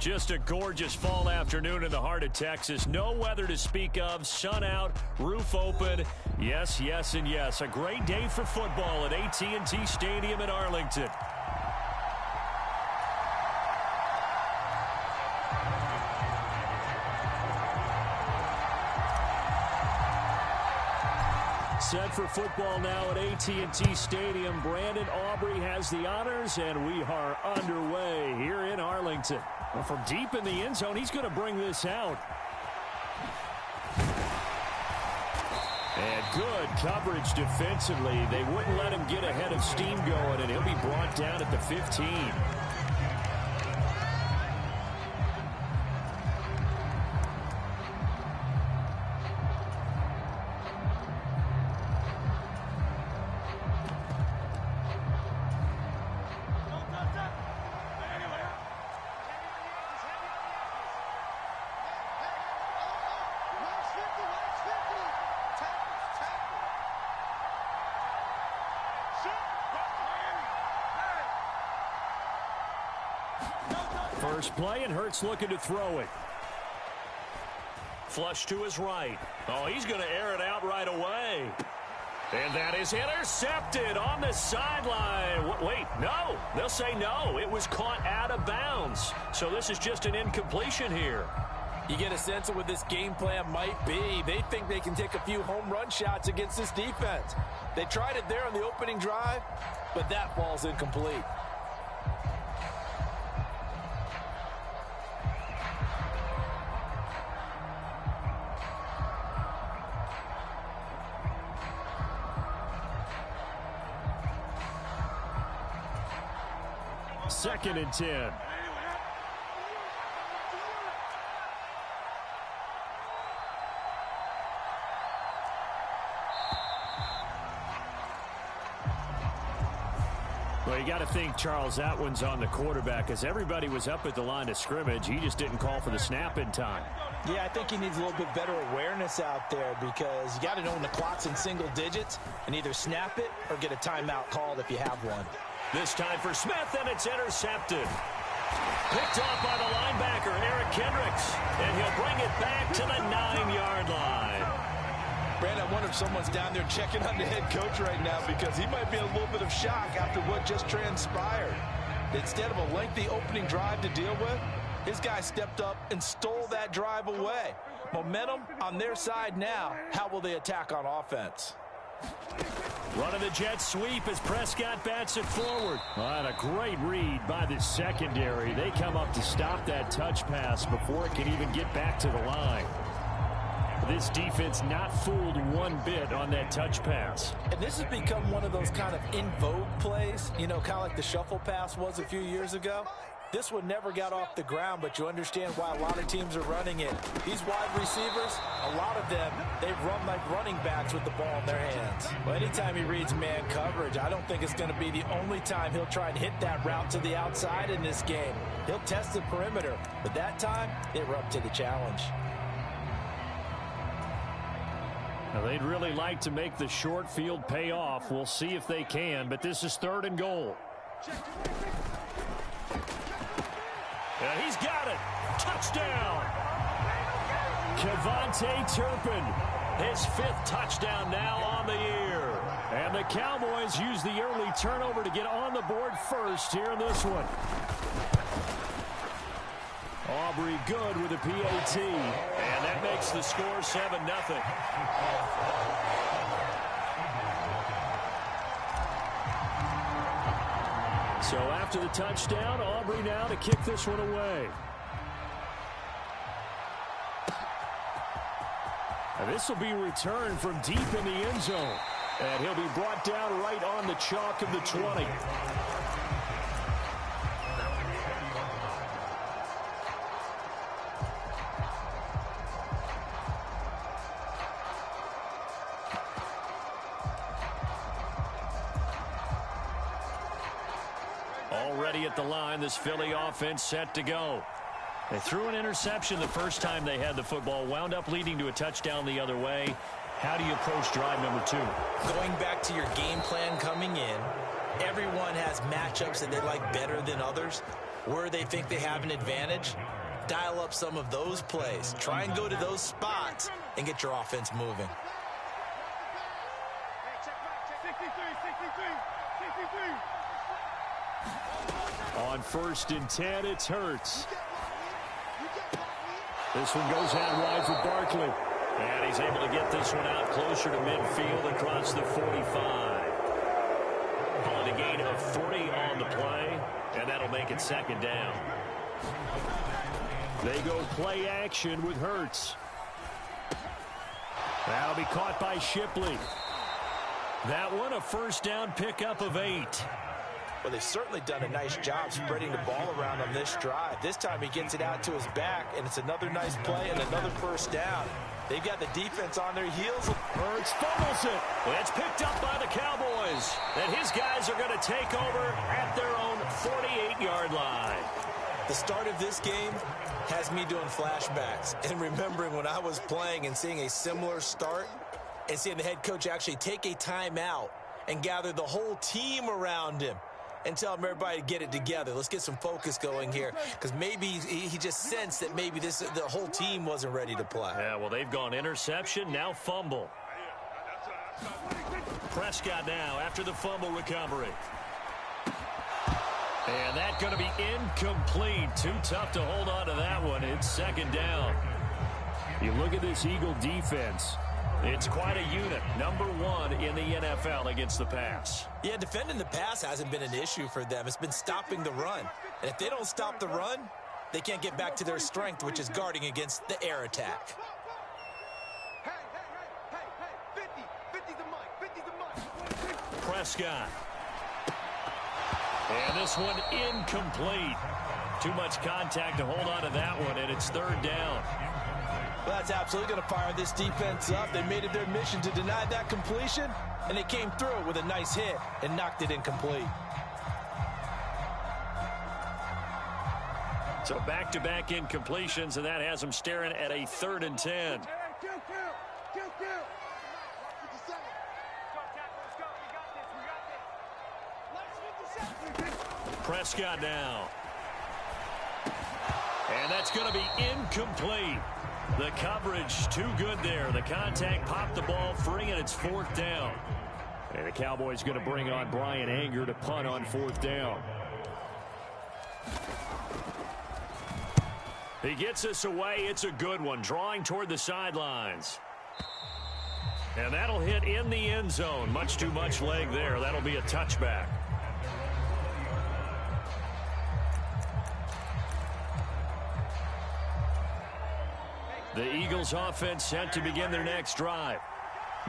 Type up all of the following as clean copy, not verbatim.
Just a gorgeous fall afternoon in the heart of Texas. No weather to speak of. Sun out, roof open. Yes, yes, and yes. A great day for football at AT&T Stadium in Arlington. Set for football now at AT&T Stadium. Brandon Aubrey has the honors, and we are underway here in Arlington. Well, from deep in the end zone, he's going to bring this out. And good coverage defensively. They wouldn't let him get ahead of steam going, and he'll be brought down at the 15. First play, and Hurts looking to throw it. Flush to his right. Oh, he's going to air it out right away. And that is intercepted on the sideline. Wait, no. They'll say no. It was caught out of bounds. So this is just an incompletion here. You get a sense of what this game plan might be. They think they can take a few home run shots against this defense. They tried it there on the opening drive, but that ball's incomplete. Second and 10. Well, you got to think, Charles, that one's on the quarterback, as everybody was up at the line of scrimmage. He just didn't call for the snap in time. Yeah, I think he needs a little bit better awareness out there, because you got to know when the clock's in single digits and either snap it or get a timeout called if you have one. This time for Smith, and it's intercepted. Picked off by the linebacker, Eric Kendricks, and he'll bring it back to the 9-yard line. Brandon, I wonder if someone's down there checking on the head coach right now, because he might be in a little bit of shock after what just transpired. Instead of a lengthy opening drive to deal with, his guy stepped up and stole that drive away. Momentum on their side now. How will they attack on offense? Running the jet sweep as Prescott bats it forward. And a great read by the secondary. They come up to stop that touch pass before it can even get back to the line. This defense not fooled one bit on that touch pass. And this has become one of those kind of in vogue plays, you know, kind of like the shuffle pass was a few years ago. This one never got off the ground, but you understand why a lot of teams are running it. These wide receivers, a lot of them, they run like running backs with the ball in their hands. Well, anytime he reads man coverage, I don't think it's going to be the only time he'll try and hit that route to the outside in this game. He'll test the perimeter, but that time, they were up to the challenge. Now, they'd really like to make the short field pay off. We'll see if they can, but this is 3rd and goal. And he's got it. Touchdown. Kevontae Turpin, his 5th touchdown now on the year. And the Cowboys use the early turnover to get on the board first here in this one. Aubrey good with a PAT. And that makes the score 7-0. So after the touchdown, Aubrey now to kick this one away. And this will be returned from deep in the end zone. And he'll be brought down right on the chalk of the 20. Already at the line, this Philly offense set to go. They threw an interception the first time they had the football, wound up leading to a touchdown the other way. How do you approach drive number 2? Going back to your game plan coming in, everyone has matchups that they like better than others. Where they think they have an advantage, dial up some of those plays. Try and go to those spots and get your offense moving. On 1st and 10, it's Hurts. This one goes out wide for Barkley. And he's able to get this one out closer to midfield across the 45. Calling a gain of 40 on the play, and that'll make it 2nd down. They go play action with Hurts. That'll be caught by Shipley. That one, a 1st down pickup of 8. Well, they've certainly done a nice job spreading the ball around on this drive. This time he gets it out to his back, and it's another nice play and another 1st down. They've got the defense on their heels. Hurts fumbles it. It's picked up by the Cowboys. And his guys are going to take over at their own 48-yard line. The start of this game has me doing flashbacks and remembering when I was playing and seeing a similar start and seeing the head coach actually take a timeout and gather the whole team around him and tell him everybody to get it together. Let's get some focus going here, because maybe he just sensed that maybe the whole team wasn't ready to play. Yeah, well, they've gone interception, now fumble. Prescott now after the fumble recovery. And that's going to be incomplete. Too tough to hold on to that one. It's 2nd down. You look at this Eagle defense. It's quite a unit. Number 1 in the NFL against the pass. Yeah, defending the pass hasn't been an issue for them. It's been stopping the run. And if they don't stop the run, they can't get back to their strength, which is guarding against the air attack. Prescott. And this one incomplete. Too much contact to hold on to that one, and it's 3rd down. Well, that's absolutely going to fire this defense up. They made it their mission to deny that completion, and they came through it with a nice hit and knocked it incomplete. So back-to-back incompletions, and that has them staring at a 3rd and 10. Prescott now. And that's going to be incomplete. The coverage too good there. The contact popped the ball free, and it's 4th down. And the Cowboys going to bring on Brian Anger to punt on 4th down. He gets us away. It's a good one. Drawing toward the sidelines. And that'll hit in the end zone. Much too much leg there. That'll be a touchback. The Eagles offense set to begin their next drive.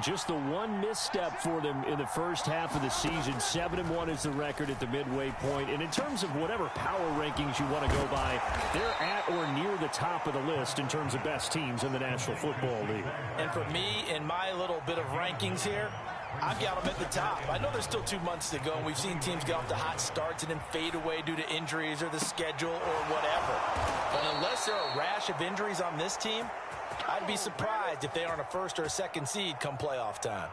Just the one misstep for them in the first half of the season. 7-1 is the record at the midway point. And in terms of whatever power rankings you want to go by, they're at or near the top of the list in terms of best teams in the National Football League. And for me, in my little bit of rankings here, I've got them at the top. I know there's still 2 months to go, and we've seen teams get off to hot starts and then fade away due to injuries or the schedule or whatever. But unless there are a rash of injuries on this team, I'd be surprised if they aren't a 1st or a 2nd seed come playoff time.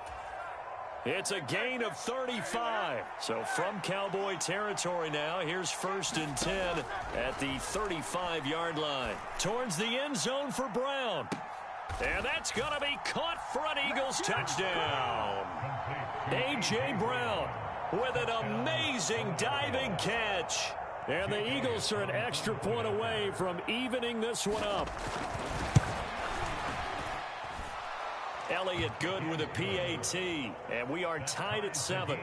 It's a gain of 35. So from Cowboy territory now, here's 1st and 10 at the 35-yard line. Towards the end zone for Brown. And that's going to be caught for an Eagles touchdown. A.J. Brown with an amazing diving catch. And the Eagles are an extra point away from evening this one up. Elliott good with a PAT. And we are tied at 7.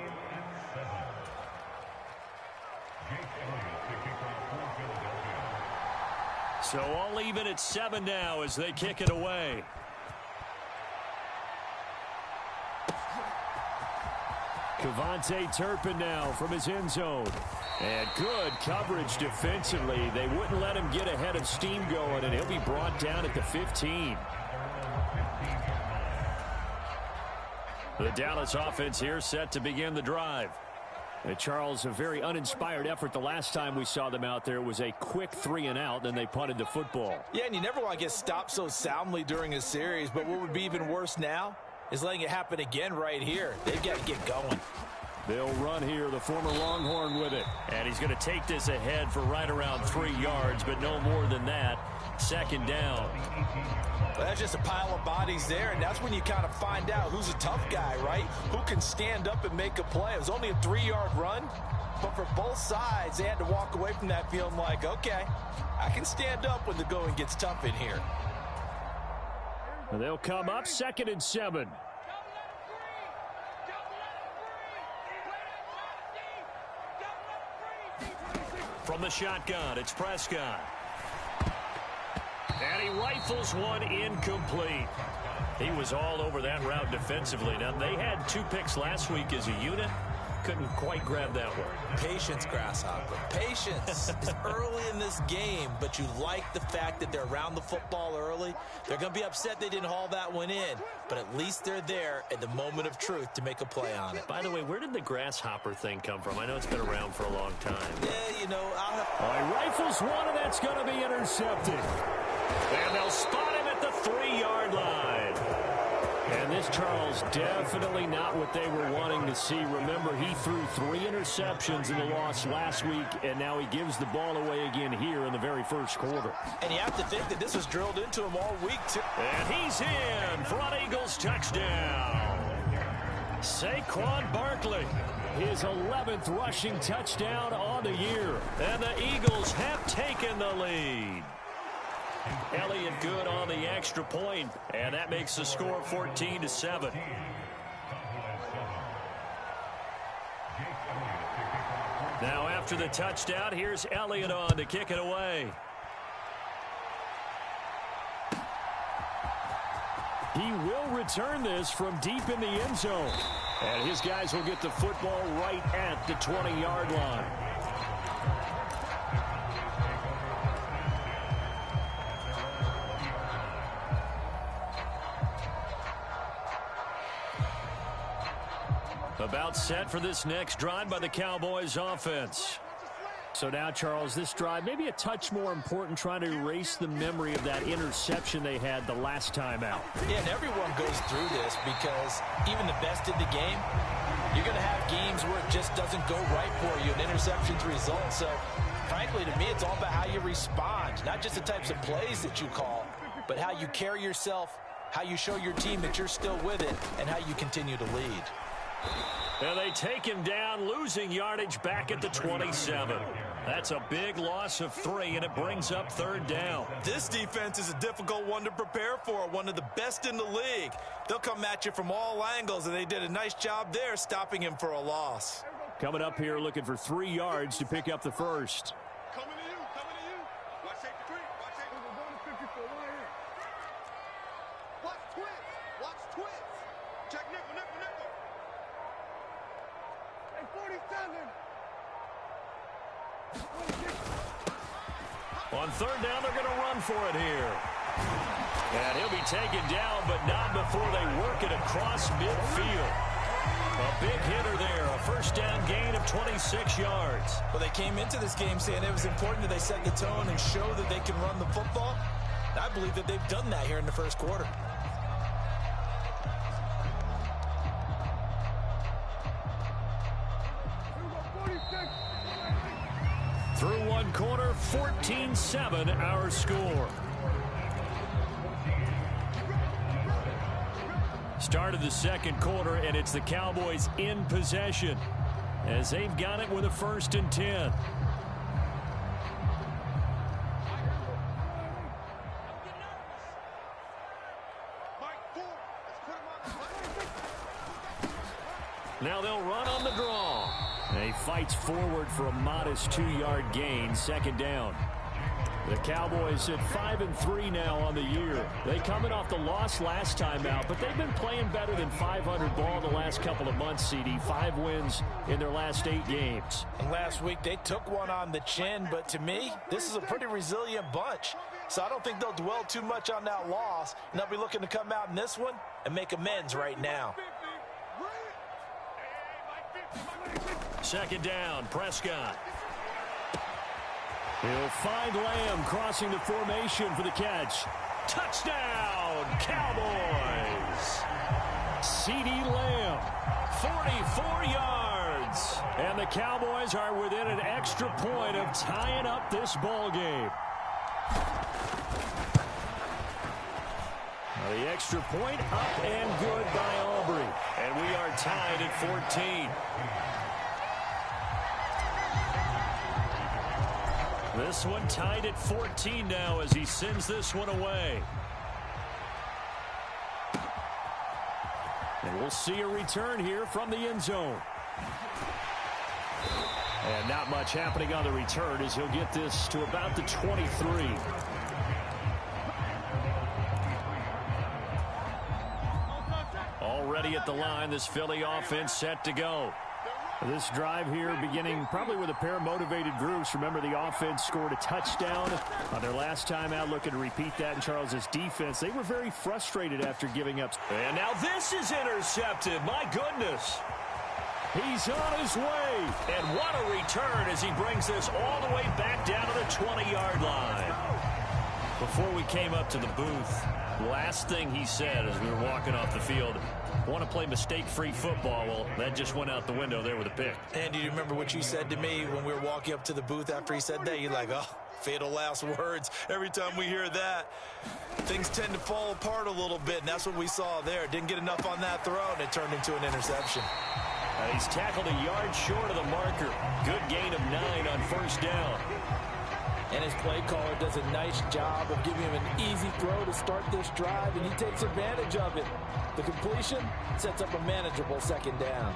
So all even at 7 now as they kick it away. Kevontae Turpin now from his end zone. And good coverage defensively. They wouldn't let him get ahead of steam going, and he'll be brought down at the 15. The Dallas offense here set to begin the drive. Charles, a very uninspired effort the last time we saw them out there. It was a quick 3-and-out, then they punted the football. Yeah, and you never want to get stopped so soundly during a series, but what would be even worse now is letting it happen again right here. They've got to get going. They'll run here, the former Longhorn with it. And he's going to take this ahead for right around 3 yards, but no more than that. Second down. Well, that's just a pile of bodies there, and that's when you kind of find out who's a tough guy, right? Who can stand up and make a play. It was only a 3-yard run, but for both sides, they had to walk away from that feeling like, okay, I can stand up when the going gets tough in here. And they'll come up 2nd and 7. From the shotgun, it's Prescott. And he rifles one incomplete. He was all over that route defensively. Now, they had 2 picks last week as a unit. Couldn't quite grab that one. Patience, Grasshopper. Patience is early in this game, but you like the fact that they're around the football early. They're going to be upset they didn't haul that one in, but at least they're there at the moment of truth to make a play on it. By the way, where did the Grasshopper thing come from? I know it's been around for a long time. Yeah, you know, He rifles one, and that's going to be intercepted. And they'll spot him at the 3-yard line. And this, Charles, definitely not what they were wanting to see. Remember, he threw 3 interceptions in the loss last week, and now he gives the ball away again here in the very first quarter. And you have to think that this was drilled into him all week, too. And he's in for an Eagles touchdown. Saquon Barkley, his 11th rushing touchdown on the year. And the Eagles have taken the lead. Elliott good on the extra point, and that makes the score 14-7. Now after the touchdown, here's Elliott on to kick it away. He will return this from deep in the end zone. And his guys will get the football right at the 20-yard line. About set for this next drive by the Cowboys offense. So now, Charles, this drive maybe a touch more important, trying to erase the memory of that interception they had the last time out. Yeah, and everyone goes through this because even the best in the game, you're going to have games where it just doesn't go right for you, and interceptions result. So, frankly, to me, it's all about how you respond, not just the types of plays that you call, but how you carry yourself, how you show your team that you're still with it, and how you continue to lead. And they take him down, losing yardage back at the 27. That's a big loss of 3, and it brings up 3rd down. This defense is a difficult one to prepare for, one of the best in the league. They'll come at you from all angles, and they did a nice job there stopping him for a loss. Coming up here looking for 3 yards to pick up the first. Coming to you, coming to you. Watch safety 3, watch safety. We're going to 54 right here. Watch twins, check nickel. Hey, 47. On 3rd down, they're going to run for it here. And he'll be taken down, but not before they work it across midfield. A big hitter there, a 1st down gain of 26 yards. Well, they came into this game saying it was important that they set the tone and show that they can run the football. I believe that they've done that here in the first quarter. Through one quarter, 14-7 our score. Start of the second quarter, and it's the Cowboys in possession as they've got it with a 1st and 10. Now they'll run on the draw. He fights forward for a modest 2-yard gain, 2nd down. The Cowboys at 5-3 now on the year. They coming off the loss last time out, but they've been playing better than 500 ball the last couple of months, CD. 5 wins in their last 8 games. And last week they took one on the chin, but to me, this is a pretty resilient bunch. So I don't think they'll dwell too much on that loss, and they'll be looking to come out in this one and make amends right now. Second down, Prescott. He'll find Lamb crossing the formation for the catch. Touchdown, Cowboys! CeeDee Lamb, 44 yards. And the Cowboys are within an extra point of tying up this ball game. The extra point up and good by Aubrey. And we are tied at 14. This one tied at 14 now as he sends this one away. And we'll see a return here from the end zone. And not much happening on the return as he'll get this to about the 23. Already at the line, this Philly offense set to go. This drive here beginning probably with a pair of motivated groups. Remember, the offense scored a touchdown on their last time out. Looking to repeat that in Charles's defense. They were very frustrated after giving up. And now this is intercepted. My goodness. He's on his way. And what a return as he brings this all the way back down to the 20-yard line. Before we came up to the booth, last thing he said as we were walking off the field, want to play mistake-free football. Well, that just went out the window there with a pick. And do you remember what you said to me when we were walking up to the booth after he said that? You're like, oh, fatal last words. Every time we hear that, things tend to fall apart a little bit, and that's what we saw there. Didn't get enough on that throw, and it turned into an interception. He's tackled a yard short of the marker. Good gain of 9 on first down. And his play caller does a nice job of giving him an easy throw to start this drive, and he takes advantage of it. The completion sets up a manageable second down.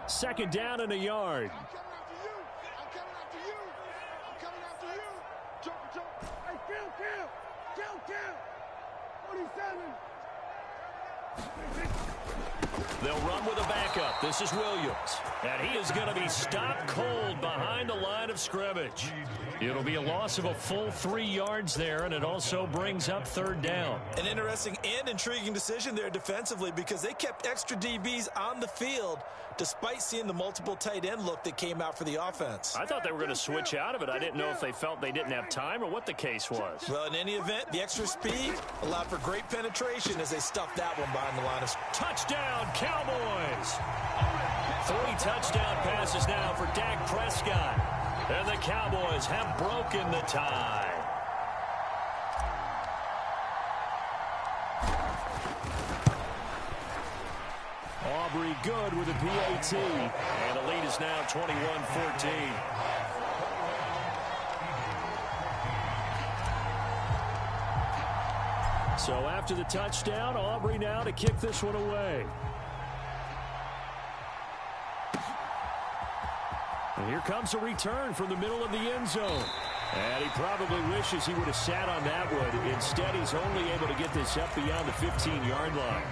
Second down and a yard. I'm coming after you. I'm coming after you. Jump. Hey, kill. 47. They'll run with a backup. This is Williams. And he is going to be stopped cold behind the line of scrimmage. It'll be a loss of a full 3 yards there, and it also brings up third down. An interesting and intriguing decision there defensively because they kept extra DBs on the field despite seeing the multiple tight end look that came out for the offense. I thought they were going to switch out of it. I didn't know if they felt they didn't have time or what the case was. Well, in any event, the extra speed allowed for great penetration as they stuffed that one behind the line of scrimmage. Touchdown, Cowboys! 3 touchdown passes now for Dak Prescott. And the Cowboys have broken the tie. Aubrey good with a PAT. And the lead is now 21-14. So after the touchdown, Aubrey now to kick this one away. And here comes a return from the middle of the end zone. And he probably wishes he would have sat on that one. Instead, he's only able to get this up beyond the 15-yard line.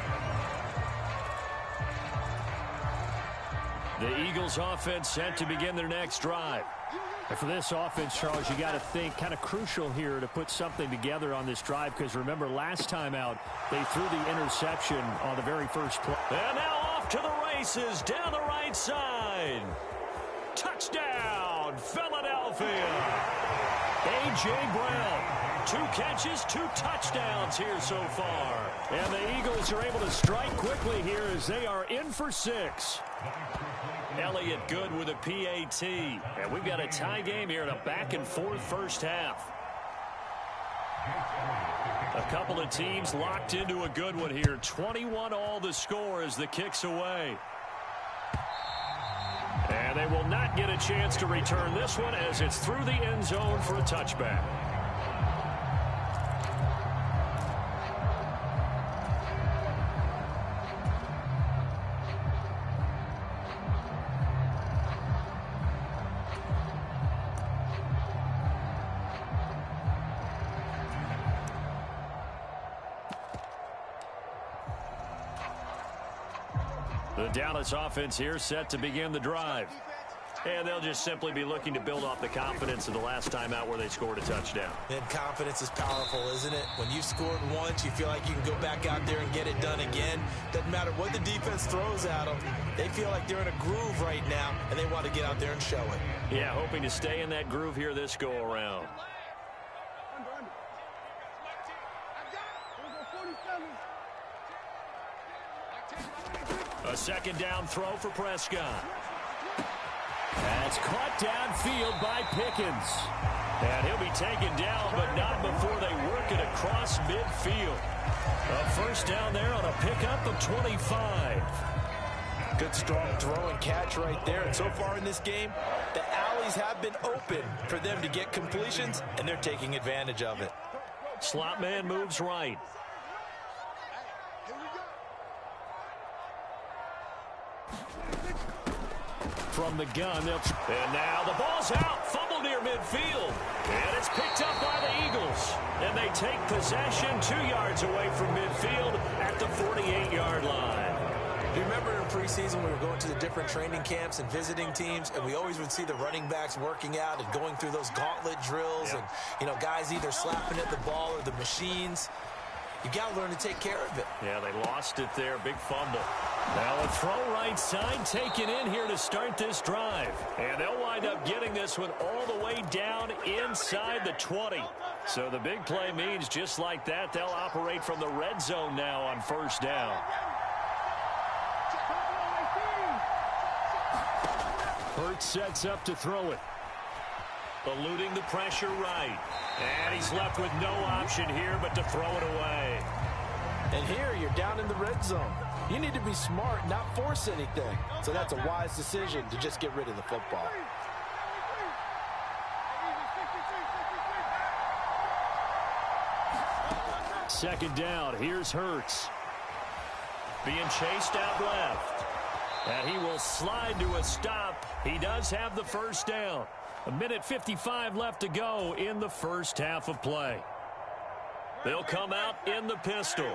The Eagles offense set to begin their next drive. And for this offense, Charles, you got to think kind of crucial here to put something together on this drive because remember last time out they threw the interception on the very first play. And now off to the races down the right side. Touchdown, Philadelphia. A.J. Brown, 2 catches, 2 touchdowns here so far. And the Eagles are able to strike quickly here as they are in for 6. Elliott good with a PAT. And we've got a tie game here in a back-and-forth first half. A couple of teams locked into a good one here. 21-all the score as the kick's away. And they will not get a chance to return this one as it's through the end zone for a touchback. The Dallas offense here set to begin the drive. And they'll just simply be looking to build off the confidence of the last time out where they scored a touchdown. And confidence is powerful, isn't it? When you've scored once, you feel like you can go back out there and get it done again. Doesn't matter what the defense throws at them. They feel like they're in a groove right now, and they want to get out there and show it. Yeah, hoping to stay in that groove here this go-around. A second down throw for Prescott. That's caught downfield by Pickens. And he'll be taken down, but not before they work it across midfield. A first down there on a pickup of 25. Good, strong throw and catch right there. And so far in this game, the alleys have been open for them to get completions, and they're taking advantage of it. Slot man moves right. From the gun, and now the ball's out, fumble near midfield, and it's picked up by the Eagles, and they take possession 2 yards away from midfield at the 48-yard line. You remember in preseason we were going to the different training camps and visiting teams, and we always would see the running backs working out and going through those gauntlet drills, and guys either slapping at the ball or the machines. You got to learn to take care of it. Yeah, they lost it there. Big fumble. Now a throw right side taken in here to start this drive. And they'll wind up getting this one all the way down inside the 20. So the big play means just like that, they'll operate from the red zone now on first down. Hurts sets up to throw it. Eluding the pressure right. And he's left with no option here but to throw it away. And here you're down in the red zone. You need to be smart, not force anything. So that's a wise decision to just get rid of the football. Second down, here's Hurts. Being chased out left. And he will slide to a stop. He does have the first down. 1:55 left to go in the first half of play. They'll come out in the pistol.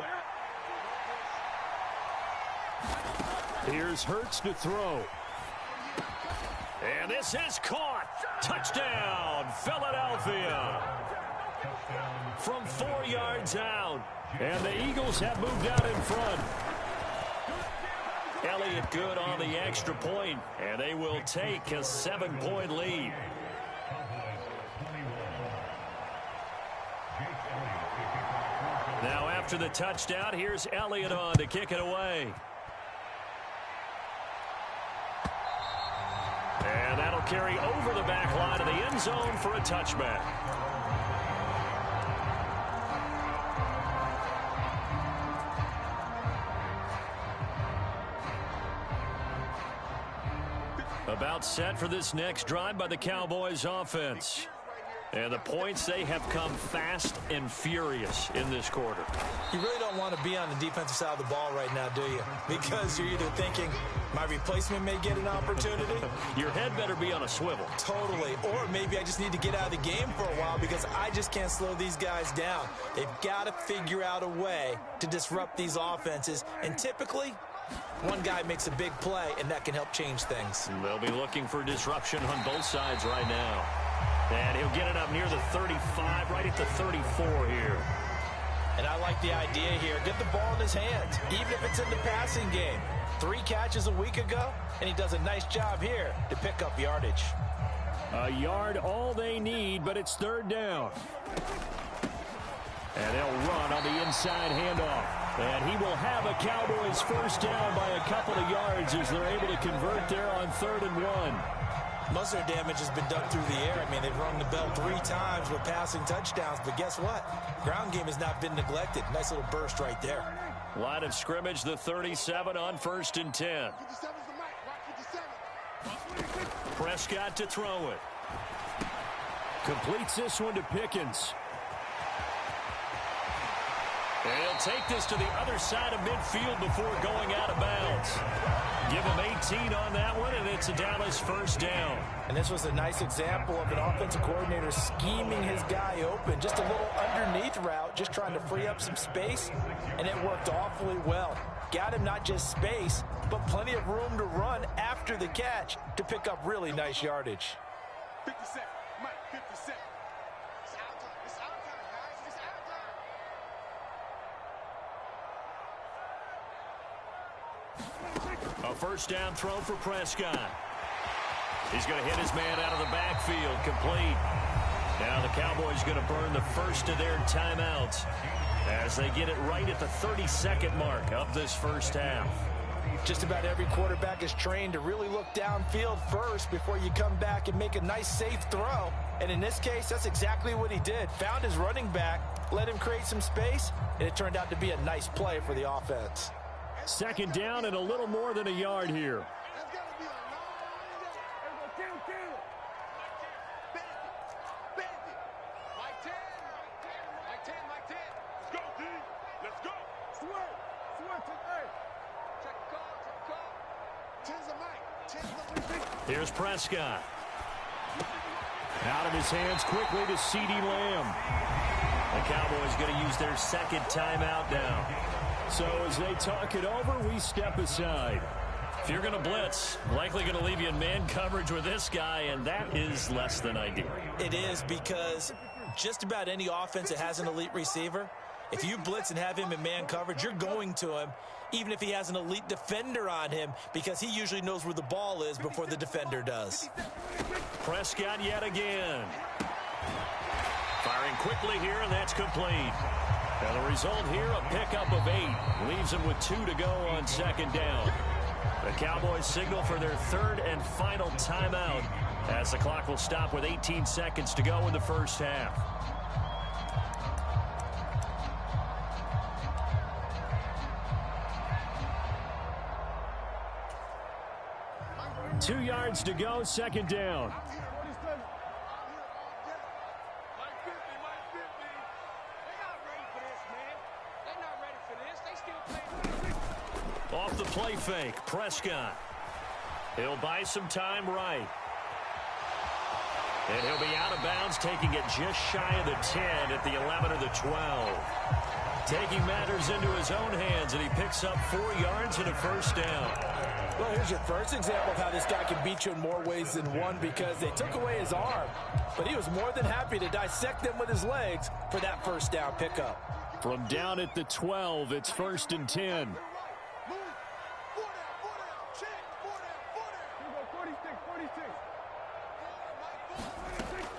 Here's Hurts to throw. And this is caught. Touchdown, Philadelphia. From 4 yards out. And the Eagles have moved out in front. Elliott good on the extra point, and they will take a 7-point lead. Now after the touchdown, here's Elliott on to kick it away. And that'll carry over the back line of the end zone for a touchback. About set for this next drive by the Cowboys offense. And the points, they have come fast and furious in this quarter. You really don't want to be on the defensive side of the ball right now, do you? Because you're either thinking, my replacement may get an opportunity. Your head better be on a swivel. Totally. Or maybe I just need to get out of the game for a while because I just can't slow these guys down. They've got to figure out a way to disrupt these offenses. And typically, one guy makes a big play, and that can help change things. They'll be looking for disruption on both sides right now. And he'll get it up near the 35, right at the 34 here. And I like the idea here. Get the ball in his hands, even if it's in the passing game. 3 catches a week ago, and he does a nice job here to pick up yardage. A yard all they need, but it's third down. And they'll run on the inside handoff. And he will have a Cowboys first down by a couple of yards as they're able to convert there on 3rd and 1. Most of their damage has been done through the air. I mean, they've rung the bell 3 times with passing touchdowns. But guess what? Ground game has not been neglected. Nice little burst right there. Line of scrimmage, the 37 on 1st and 10. Prescott to throw it. Completes this one to Pickens. And he'll take this to the other side of midfield before going out of bounds. Give him 18 on that one, and it's a Dallas first down. And this was a nice example of an offensive coordinator scheming his guy open. Just a little underneath route, just trying to free up some space, and it worked awfully well. Got him not just space, but plenty of room to run after the catch to pick up really nice yardage. 50 seconds. Mike, 50 seconds. It's our time. It's our time, guys. It's our time. A first down throw for Prescott. He's going to hit his man out of the backfield, complete. Now the Cowboys going to burn the first of their timeouts as they get it right at the 32nd mark of this first half. Just about every quarterback is trained to really look downfield first before you come back and make a nice, safe throw. And in this case, that's exactly what he did. Found his running back, let him create some space, and it turned out to be a nice play for the offense. Second down and a little more than a yard here. That's got to be a long day. Kill. Bend it. Mike 10. Mike 10. Mike 10. Let's go, D. Let's go. Sweat to A. Check the call. 10's a Mike. 10's the Mike. Here's Prescott. Out of his hands quickly to CeeDee Lamb. The Cowboys going to use their second timeout now. So as they talk it over, we step aside. If you're going to blitz, likely going to leave you in man coverage with this guy, and that is less than ideal. It is, because just about any offense that has an elite receiver, if you blitz and have him in man coverage, you're going to him, even if he has an elite defender on him, because he usually knows where the ball is before the defender does. Prescott yet again. Firing quickly here, and that's complete. Now the result here, a pickup of 8. Leaves them with 2 to go on second down. The Cowboys signal for their third and final timeout as the clock will stop with 18 seconds to go in the first half. Two yards to go, second down. Off the play fake, Prescott. He'll buy some time right. And he'll be out of bounds, taking it just shy of the 10 at the 11 or the 12. Taking matters into his own hands, and he picks up 4 yards and a first down. Well, here's your first example of how this guy can beat you in more ways than one, because they took away his arm, but he was more than happy to dissect them with his legs for that first down pickup. From down at the 12, it's first and 10.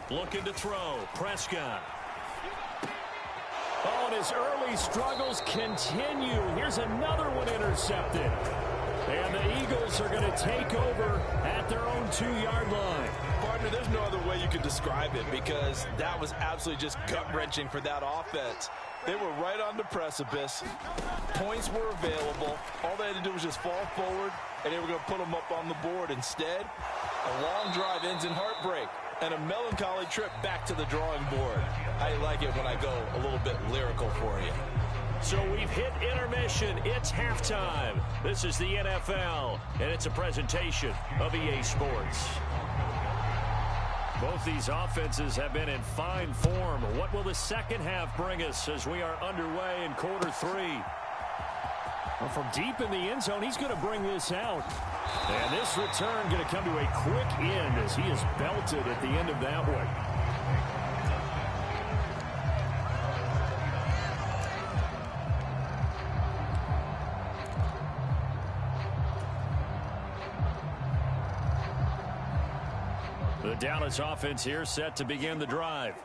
Looking to throw, Prescott. Oh, and his early struggles continue. Here's another one intercepted. And the Eagles are going to take over at their own 2-yard line. Partner, there's no other way you could describe it, because that was absolutely just gut-wrenching for that offense. They were right on the precipice. Points were available. All they had to do was just fall forward, and they were going to put them up on the board. Instead, a long drive ends in heartbreak and a melancholy trip back to the drawing board. I like it when I go a little bit lyrical for you. So we've hit intermission. It's halftime. This is the NFL, and it's a presentation of EA Sports. Both these offenses have been in fine form. What will the second half bring us as we are underway in quarter 3? Well, from deep in the end zone, he's going to bring this out. And this return going to come to a quick end as he is belted at the end of that one. The Dallas offense here set to begin the drive.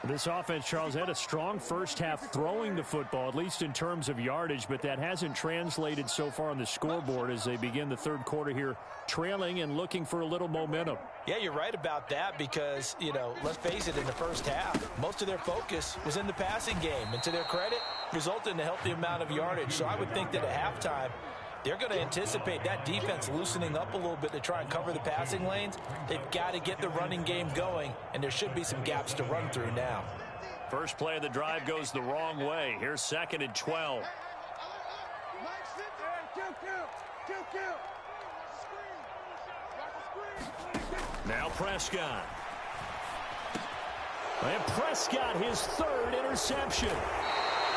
This offense, Charles, had a strong first half throwing the football, at least in terms of yardage, but that hasn't translated so far on the scoreboard as they begin the third quarter here, trailing and looking for a little momentum. Yeah, you're right about that, because, you know, let's face it, in the first half, most of their focus was in the passing game, and to their credit, resulted in a healthy amount of yardage. So I would think that at halftime, they're going to anticipate that defense loosening up a little bit to try and cover the passing lanes. They've got to get the running game going, and there should be some gaps to run through now. First play of the drive goes the wrong way. Here's second and 12. Now Prescott. And Prescott, his third interception.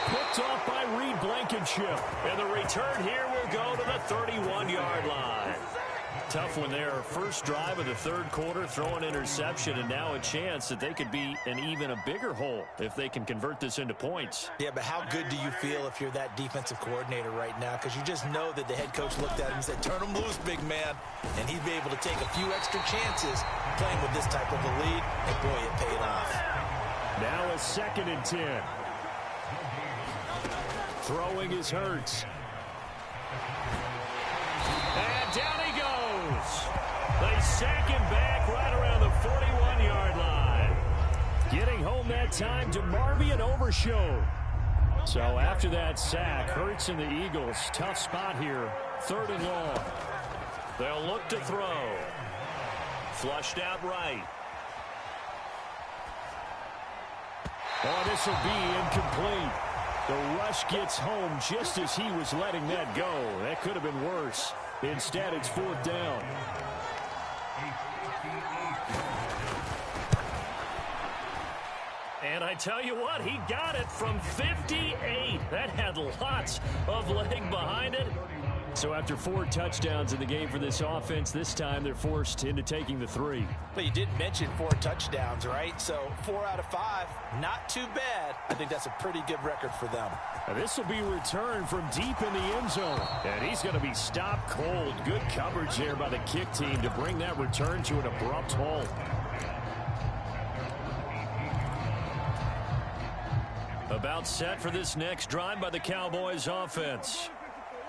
Picked off by Reed Blankenship. And the return here will go to the 31-yard line. Tough one there. First drive of the third quarter, throw an interception, and now a chance that they could be in even a bigger hole if they can convert this into points. Yeah, but how good do you feel if you're that defensive coordinator right now? Because you just know that the head coach looked at him and said, turn him loose, big man. And he'd be able to take a few extra chances playing with this type of a lead. And, boy, it paid off. Now a 2nd and 10. Throwing is Hurts. And down he goes. They sack him back right around the 41-yard line. Getting home that time to Marby and Overshow. So after that sack, Hurts and the Eagles, tough spot here. 3rd and long. They'll look to throw. Flushed out right. Oh, this will be incomplete. The rush gets home just as he was letting that go. That could have been worse. Instead, it's 4th down. And I tell you what, he got it from 58. That had lots of leg behind it. So after 4 touchdowns in the game for this offense, this time they're forced into taking the 3. But you did mention 4 touchdowns, right? So 4 out of 5, not too bad. I think that's a pretty good record for them. And this will be returned from deep in the end zone. And he's going to be stopped cold. Good coverage there by the kick team to bring that return to an abrupt halt. About set for this next drive by the Cowboys offense.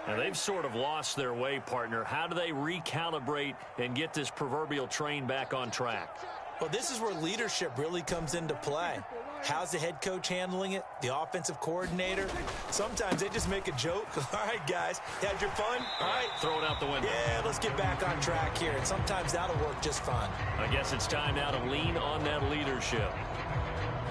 And they've sort of lost their way, partner. How do they recalibrate and get this proverbial train back on track? Well, this is where leadership really comes into play. How's the head coach handling it? The offensive coordinator? Sometimes they just make a joke. All right, guys, had your fun? All right. Throw it out the window. Yeah, let's get back on track here. And sometimes that'll work just fine. I guess it's time now to lean on that leadership.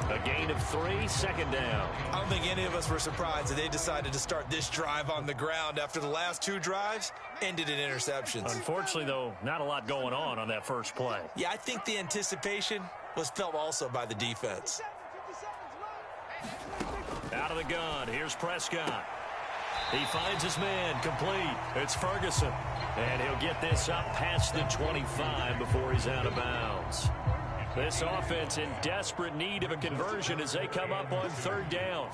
A gain of 3, 2nd down. I don't think any of us were surprised that they decided to start this drive on the ground after the last 2 drives ended in interceptions. Unfortunately, though, not a lot going on that first play. Yeah, I think the anticipation was felt also by the defense. Out of the gun, here's Prescott. He finds his man, complete. It's Ferguson. And he'll get this up past the 25 before he's out of bounds. This offense in desperate need of a conversion as they come up on 3rd down.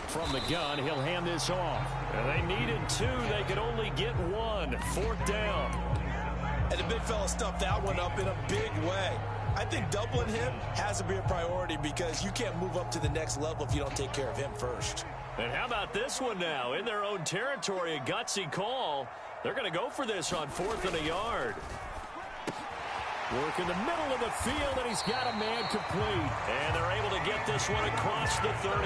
From the gun, he'll hand this off. And they needed 2. They could only get 1. 4th down. And the big fella stuffed that one up in a big way. I think doubling him has to be a priority because you can't move up to the next level if you don't take care of him first. And how about this one now? In their own territory, a gutsy call. They're going to go for this on 4th and a yard. Work in the middle of the field, and he's got a man complete. And they're able to get this one across the 35.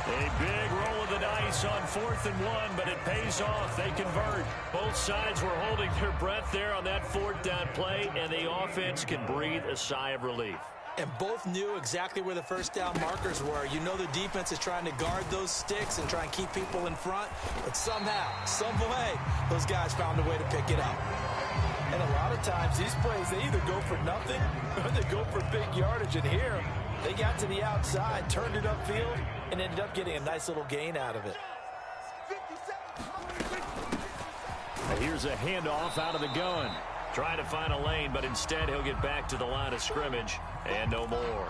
A big roll of the dice on 4th and 1, but it pays off. They convert. Both sides were holding their breath there on that 4th down play, and the offense can breathe a sigh of relief. And both knew exactly where the 1st down markers were. You know the defense is trying to guard those sticks and try and keep people in front, but somehow, some way, those guys found a way to pick it up. And a lot of times, these plays, they either go for nothing or they go for big yardage. And here, they got to the outside, turned it upfield, and ended up getting a nice little gain out of it. Here's a handoff out of the gun. Trying to find a lane, but instead he'll get back to the line of scrimmage and no more.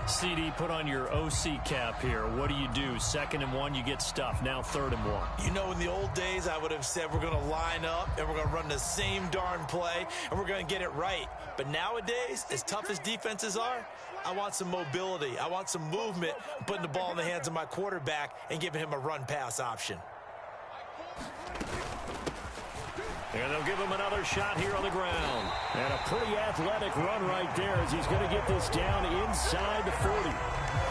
CD, put on your OC cap here. What do you do? 2nd and 1, you get stuffed. Now 3rd and 1. You know, in the old days, I would have said we're going to line up and we're going to run the same darn play and we're going to get it right. But nowadays, as tough as defenses are, I want some mobility. I want some movement, putting the ball in the hands of my quarterback and giving him a run-pass option. And they'll give him another shot here on the ground. And a pretty athletic run right there as he's going to get this down inside the 40.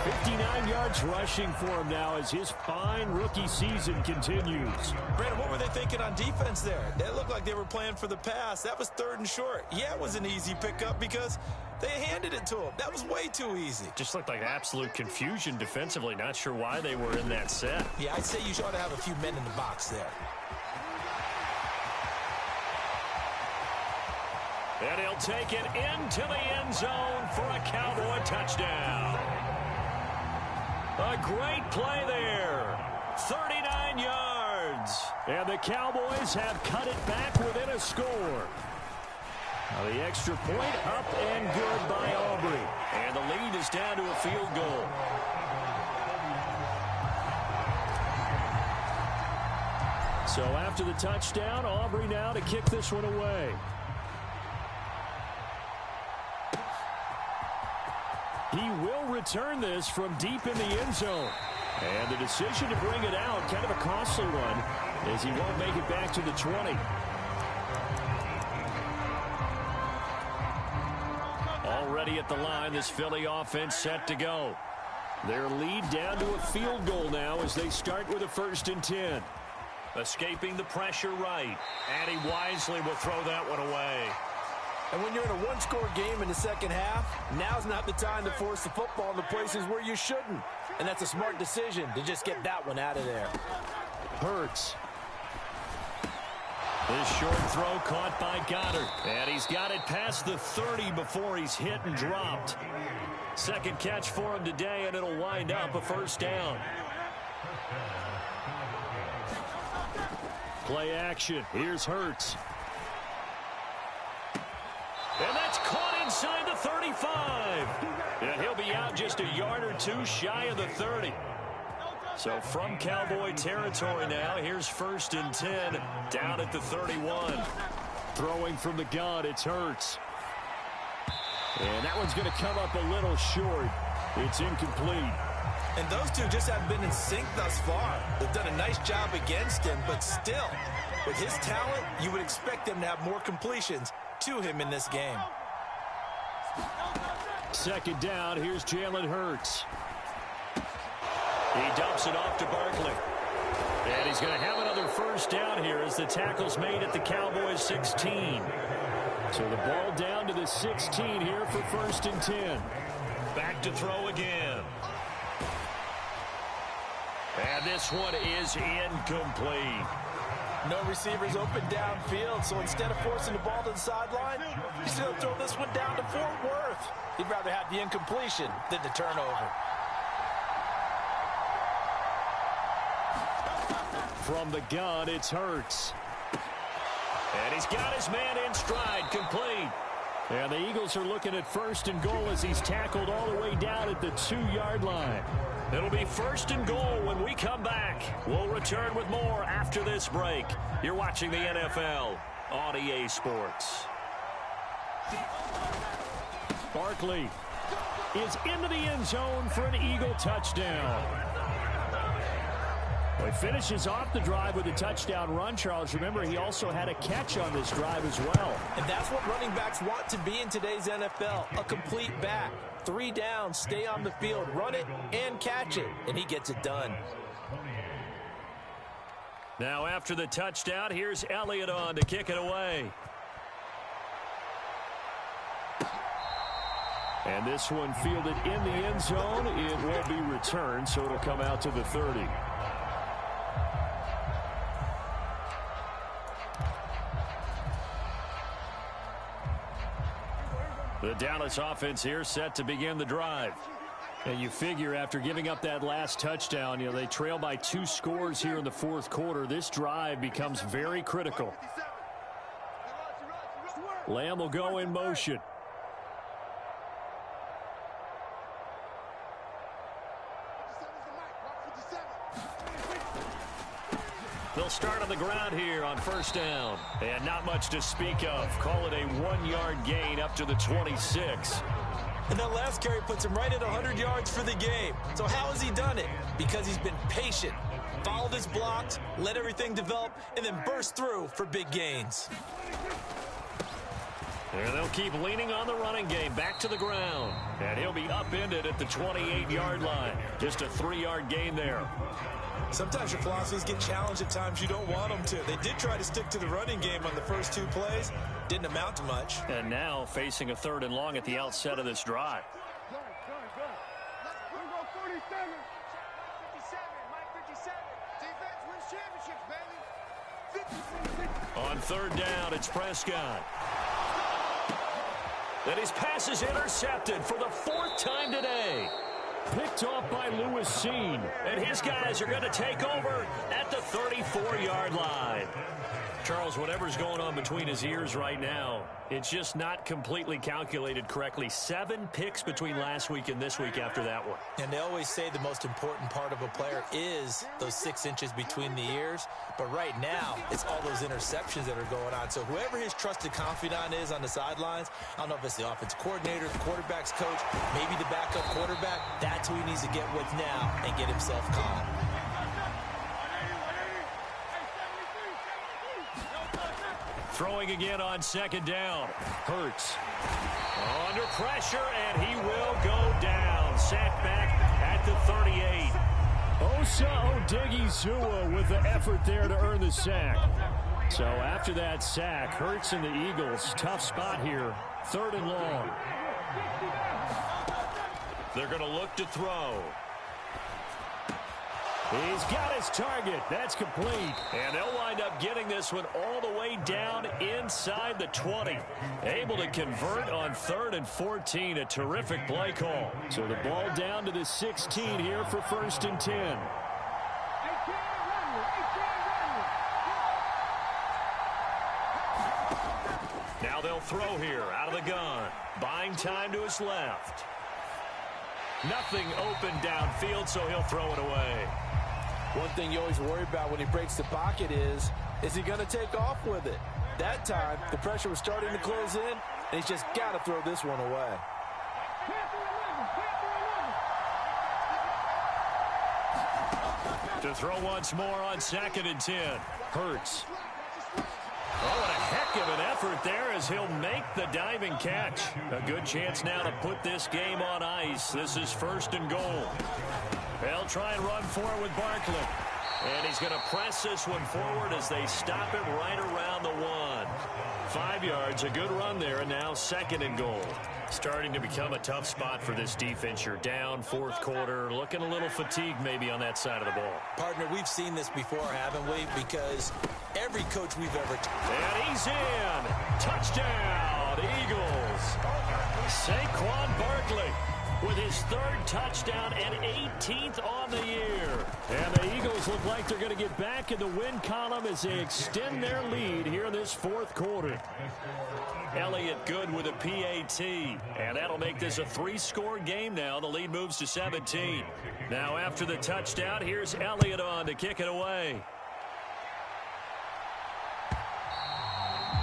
59 yards rushing for him now as his fine rookie season continues. Brandon, what were they thinking on defense there? They looked like they were playing for the pass. That was 3rd and short. Yeah, it was an easy pickup because they handed it to him. That was way too easy. Just looked like absolute confusion defensively. Not sure why they were in that set. Yeah, I'd say you ought to have a few men in the box there. And he'll take it into the end zone for a Cowboy touchdown. A great play there. 39 yards. And the Cowboys have cut it back within a score. Now the extra point up and good by Aubrey. And the lead is down to a field goal. So after the touchdown, Aubrey now to kick this one away. He will return this from deep in the end zone. And the decision to bring it out, kind of a costly one, as he won't make it back to the 20. Already at the line, this Philly offense set to go. Their lead down to a field goal now as they start with a 1st and 10. Escaping the pressure right. And he wisely will throw that one away. And when you're in a one-score game in the second half, now's not the time to force the football in the places where you shouldn't. And that's a smart decision to just get that one out of there. Hurts. This short throw caught by Goddard. And he's got it past the 30 before he's hit and dropped. Second catch for him today, and it'll wind up a 1st down. Play action. Here's Hurts. And that's caught inside the 35. And he'll be out just a yard or two shy of the 30. So from Cowboy territory now, here's 1st and 10 down at the 31. Throwing from the gun, it's Hurts. And that one's going to come up a little short. It's incomplete. And those two just haven't been in sync thus far. They've done a nice job against him, but still, with his talent, you would expect them to have more completions to him in this game. 2nd down, here's Jalen Hurts. He dumps it off to Barkley. And he's going to have another 1st down here as the tackle's made at the Cowboys 16. So the ball down to the 16 here for 1st and 10. Back to throw again. And this one is incomplete. No receivers open downfield, so instead of forcing the ball to the sideline, he's going to throw this one down to Fort Worth. He'd rather have the incompletion than the turnover. From the gun, it's Hurts. And he's got his man in stride, complete. And the Eagles are looking at 1st and goal as he's tackled all the way down at the 2-yard line. It'll be 1st and goal when we come back. We'll return with more after this break. You're watching the NFL on EA Sports. Barkley is into the end zone for an Eagle touchdown. Well, he finishes off the drive with a touchdown run, Charles. Remember, he also had a catch on this drive as well. And that's what running backs want to be in today's NFL, a complete back. 3 downs, stay on the field, run it, and catch it. And he gets it done. Now after the touchdown, here's Elliott on to kick it away. And this one fielded in the end zone. It will be returned, so it'll come out to the 30. The Dallas offense here set to begin the drive. And you figure after giving up that last touchdown, they trail by 2 scores here in the 4th quarter. This drive becomes very critical. Lamb will go in motion. They'll start on the ground here on 1st down. And not much to speak of. Call it a 1-yard gain up to the 26. And that last carry puts him right at 100 yards for the game. So how has he done it? Because he's been patient, followed his blocks, let everything develop, and then burst through for big gains. And they'll keep leaning on the running game back to the ground. And he'll be upended at the 28-yard line. Just a 3-yard gain there. Sometimes your philosophies get challenged at times you don't want them to. They did try to stick to the running game on the first 2 plays. Didn't amount to much. And now facing a 3rd and long at the outset of this drive. On 3rd down, it's Prescott. And his pass is intercepted for the 4th time today. Picked off by Lewis Seen. And his guys are going to take over at the 34-yard line. Charles, whatever's going on between his ears right now, it's just not completely calculated correctly. 7 picks between last week and this week after that one. And they always say the most important part of a player is those 6 inches between the ears. But right now, it's all those interceptions that are going on. So whoever his trusted confidant is on the sidelines, I don't know if it's the offensive coordinator, the quarterback's coach, maybe the backup quarterback, that's who he needs to get with now and get himself calm. Throwing again on 2nd down. Hurts. Under pressure, and he will go down. Sacked back at the 38. Osa Odighizuwa with the effort there to earn the sack. So after that sack, Hurts and the Eagles, tough spot here. 3rd and long. They're going to look to throw. He's got his target. That's complete. And they'll wind up getting this one all the way down inside the 20. Able to convert on 3rd and 14. A terrific play call. So the ball down to the 16 here for 1st and 10. Now they'll throw here out of the gun. Buying time to his left. Nothing open downfield, so he'll throw it away. One thing you always worry about when he breaks the pocket is he going to take off with it? That time, the pressure was starting to close in, and he's just got to throw this one away. To throw once more on 2nd and 10. Hurts. Oh, what a heck of an effort there as he'll make the diving catch. A good chance now to put this game on ice. This is 1st and goal. They'll try and run for it with Barkley. And he's going to press this one forward as they stop it right around the 1. 5 yards, a good run there, and now 2nd and goal. Starting to become a tough spot for this defense. You're down 4th quarter, looking a little fatigued maybe on that side of the ball. Partner, we've seen this before, haven't we? Because every coach we've ever... And he's in. Touchdown, Eagles. Saquon Barkley with his 3rd touchdown and 18th on the year. And the Eagles look like they're going to get back in the win column as they extend their lead here in this 4th quarter. Elliott good with a PAT. And that'll make this a 3-score game now. The lead moves to 17. Now after the touchdown, here's Elliott on to kick it away.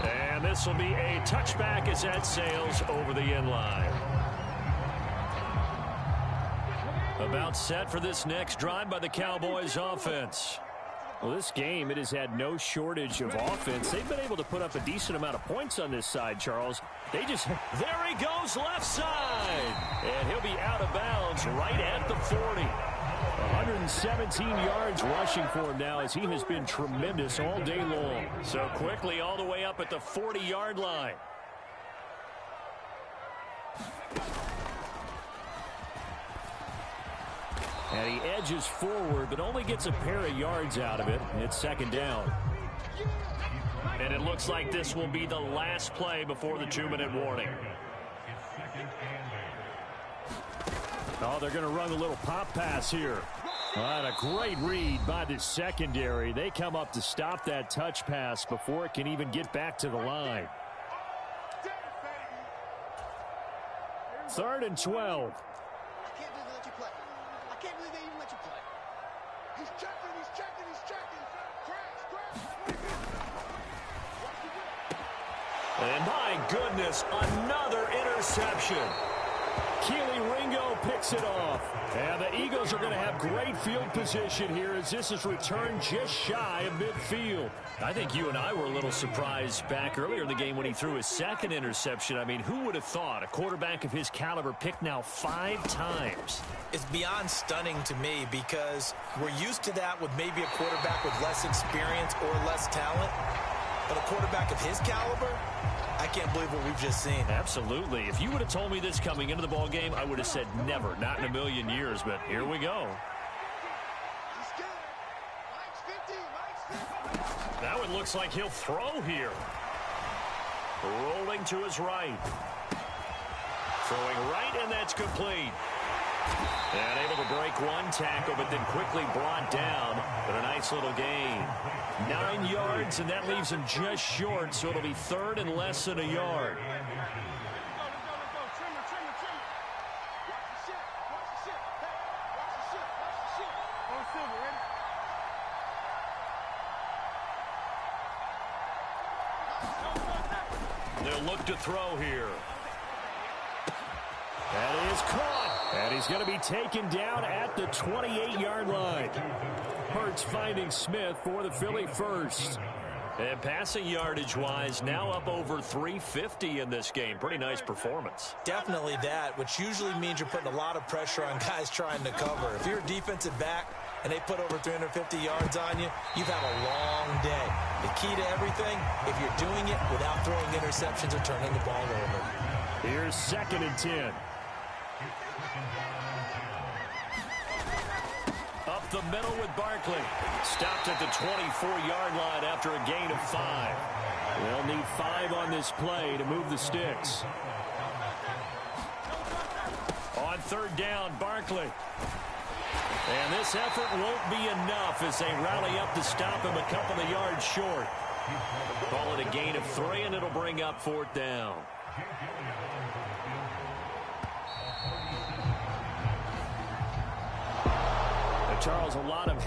And this will be a touchback as that sails over the end line. About set for this next drive by the Cowboys offense. Well, this game, it has had no shortage of offense. They've been able to put up a decent amount of points on this side, Charles. There he goes left side. And he'll be out of bounds right at the 40. 117 yards rushing for him now as he has been tremendous all day long. So quickly all the way up at the 40-yard line. And he edges forward, but only gets a pair of yards out of it. It's 2nd down. And it looks like this will be the last play before the 2-minute warning. Oh, they're going to run a little pop pass here. And a great read by the secondary. They come up to stop that touch pass before it can even get back to the line. 3rd and 12. And my goodness, another interception. Keely Ringo picks it off. And the Eagles are going to have great field position here as this is returned just shy of midfield. I think you and I were a little surprised back earlier in the game when he threw his 2nd interception. I mean, who would have thought a quarterback of his caliber picked now 5 times? It's beyond stunning to me because we're used to that with maybe a quarterback with less experience or less talent. But a quarterback of his caliber, I can't believe what we've just seen. Absolutely. If you would have told me this coming into the ball game, I would have said never, not in a million years. But here we go. Now it looks like he'll throw here. Rolling to his right. Throwing right, and that's complete. And able to break one tackle, but then quickly brought down. But a nice little gain. 9 yards, and that leaves him just short, so it'll be third and less than a yard. They'll look to throw here. That is caught. And he's going to be taken down at the 28-yard line. Hurts finding Smith for the Philly first. And passing yardage-wise, now up over 350 in this game. Pretty nice performance. Definitely that, which usually means you're putting a lot of pressure on guys trying to cover. If you're a defensive back and they put over 350 yards on you, you've had a long day. The key to everything, if you're doing it without throwing interceptions or turning the ball over. Here's 2nd and 10. Up the middle with Barkley. Stopped at the 24-yard line after a gain of 5. They'll need 5 on this play to move the sticks. On 3rd down, Barkley. And this effort won't be enough as they rally up to stop him a couple of yards short. Call it a gain of 3, and it'll bring up 4th down. Charles, a lot of